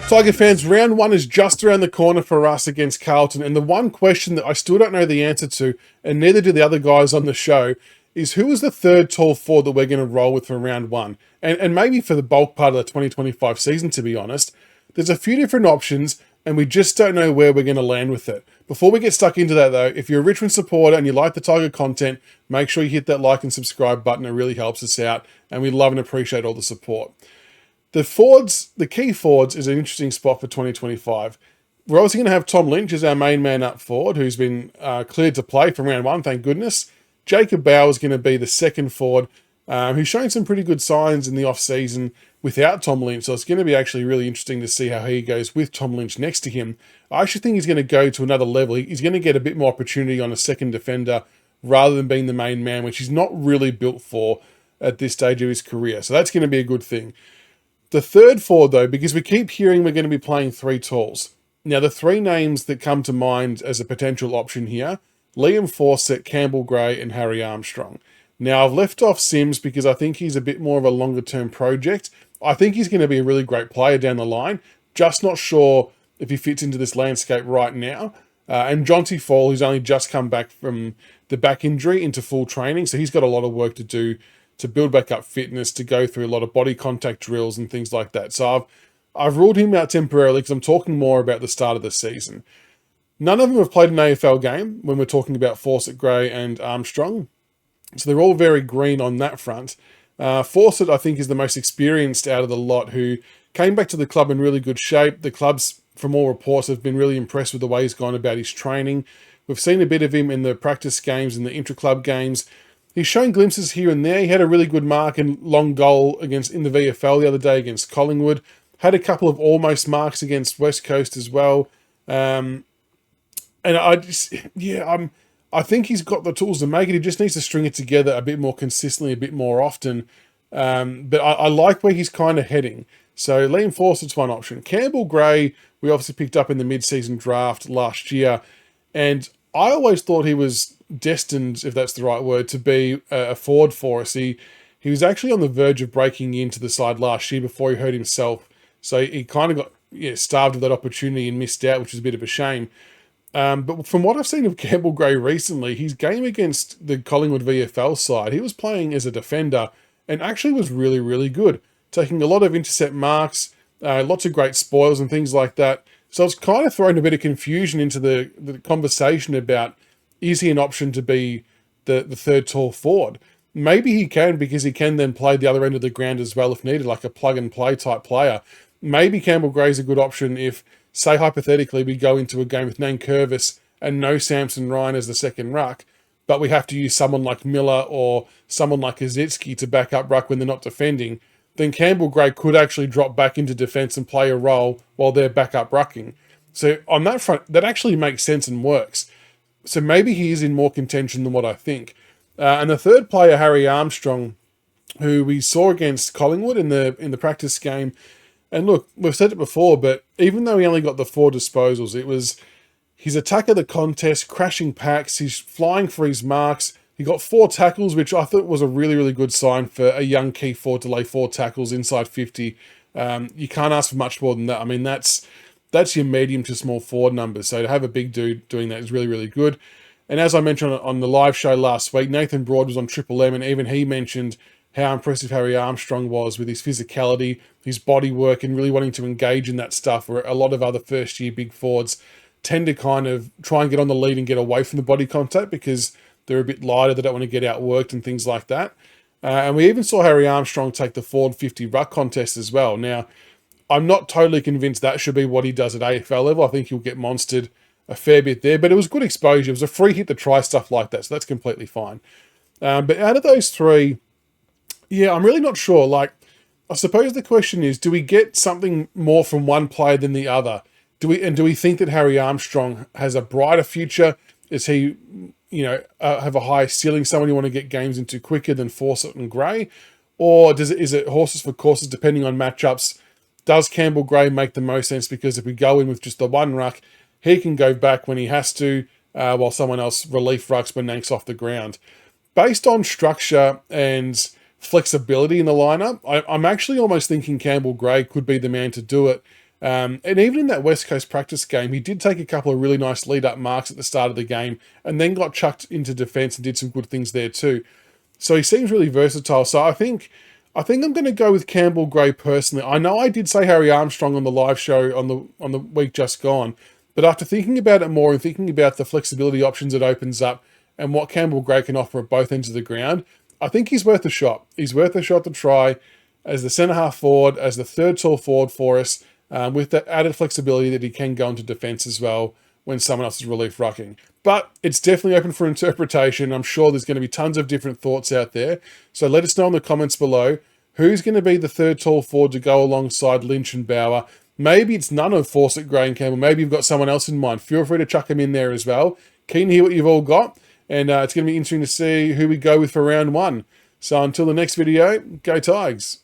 Tiger fans, round one is just around the corner for us against Carlton, and the one question that I still don't know the answer to, and neither do the other guys on the show, is who is the third tall forward that we're going to roll with for round one? And maybe for the bulk part of the 2025 season, to be honest. There's a few different options, and we just don't know where we're going to land with it. Before we get stuck into that though, if you're a Richmond supporter and you like the Tiger content, make sure you hit that like and subscribe button. It really helps us out, and we love and appreciate all the support. The key forwards is an interesting spot for 2025. We're obviously going to have Tom Lynch as our main man up forward, who's been cleared to play from round one, thank goodness. Jacob Bauer is going to be the second forward, who's shown some pretty good signs in the off-season without Tom Lynch, so it's going to be actually really interesting to see how he goes with Tom Lynch next to him. I actually think he's going to go to another level. He's going to get a bit more opportunity on a second defender rather than being the main man, which he's not really built for at this stage of his career, so that's going to be a good thing. The third forward, though, because we keep hearing we're going to be playing three talls. Now, the three names that come to mind as a potential option here, Liam Fawcett, Campbell Gray, and Harry Armstrong. Now, I've left off Sims because I think he's a bit more of a longer-term project. I think he's going to be a really great player down the line, just not sure if he fits into this landscape right now. And Jonty Fall, who's only just come back from the back injury into full training, so he's got a lot of work to do to build back up fitness, to go through a lot of body contact drills and things like that. So I've ruled him out temporarily because I'm talking more about the start of the season. None of them have played an AFL game when we're talking about Fawcett, Gray, and Armstrong. So they're all very green on that front. Fawcett, I think, is the most experienced out of the lot, who came back to the club in really good shape. The clubs, from all reports, have been really impressed with the way he's gone about his training. We've seen a bit of him in the practice games and the intra-club games. He's shown glimpses here and there. He had a really good mark and long goal in the VFL the other day against Collingwood. Had a couple of almost marks against West Coast as well. And I think he's got the tools to make it. He just needs to string it together a bit more consistently, a bit more often. But I like where he's kind of heading. So Liam Fawcett's one option. Campbell Gray, we obviously picked up in the mid-season draft last year. And I always thought he was destined, if that's the right word, to be a forward for us. He was actually on the verge of breaking into the side last year before he hurt himself. So he kind of got starved of that opportunity and missed out, which is a bit of a shame. But from what I've seen of Campbell Gray recently, his game against the Collingwood VFL side, he was playing as a defender and actually was really, really good, taking a lot of intercept marks, lots of great spoils and things like that. So it's kind of thrown a bit of confusion into the conversation about, is he an option to be the third tall forward? Maybe he can, because he can then play the other end of the ground as well if needed, like a plug-and-play type player. Maybe Campbell Gray's a good option if, say, hypothetically, we go into a game with Nankervis and no Samson Ryan as the second ruck, but we have to use someone like Miller or someone like Kazitsky to back up ruck when they're not defending. Then Campbell Gray could actually drop back into defence and play a role while they're back up rucking. So on that front, that actually makes sense and works. So maybe he is in more contention than what I think. And the third player, Harry Armstrong, who we saw against Collingwood in the practice game. And look, we've said it before, but even though he only got the 4 disposals, it was his attack of the contest, crashing packs, he's flying for his marks. He got 4 tackles, which I thought was a really, really good sign for a young key forward to lay 4 tackles inside 50. You can't ask for much more than that. I mean, that's your medium to small forward numbers. So to have a big dude doing that is really, really good. And as I mentioned on the live show last week, Nathan Broad was on Triple M, and even he mentioned how impressive Harry Armstrong was with his physicality, his body work, and really wanting to engage in that stuff, where a lot of other first-year big forwards tend to kind of try and get on the lead and get away from the body contact because they're a bit lighter, they don't want to get outworked and things like that. And we even saw Harry Armstrong take the forward 50 ruck contest as well. Now, I'm not totally convinced that should be what he does at AFL level. I think he'll get monstered a fair bit there, but it was good exposure. It was a free hit to try stuff like that, so that's completely fine. But out of those three, yeah, I'm really not sure. Like, I suppose the question is, do we get something more from one player than the other? Do we think that Harry Armstrong has a brighter future? Is he, have a high ceiling, someone you want to get games into quicker than Fawcett and Gray? Or is it horses for courses depending on matchups? Does Campbell Gray make the most sense? Because if we go in with just the one ruck, he can go back when he has to, while someone else relief rucks when Nank's off the ground. Based on structure and flexibility in the lineup, I'm actually almost thinking Campbell Gray could be the man to do it. And even in that West Coast practice game, he did take a couple of really nice lead-up marks at the start of the game and then got chucked into defence and did some good things there too. So he seems really versatile. So I think I'm going to go with Campbell Gray personally. I know I did say Harry Armstrong on the live show on the week just gone, but after thinking about it more and thinking about the flexibility options it opens up and what Campbell Gray can offer at both ends of the ground, I think he's worth a shot. He's worth a shot to try as the centre-half forward, as the third tall forward for us, with that added flexibility that he can go into defence as well when someone else is relief rucking. But it's definitely open for interpretation. I'm sure there's going to be tons of different thoughts out there. So let us know in the comments below who's going to be the third tall forward to go alongside Lynch and Bauer. Maybe it's none of Fawcett, Gray and Campbell. Maybe you've got someone else in mind. Feel free to chuck them in there as well. Keen to hear what you've all got. And it's going to be interesting to see who we go with for round one. So until the next video, go Tigers.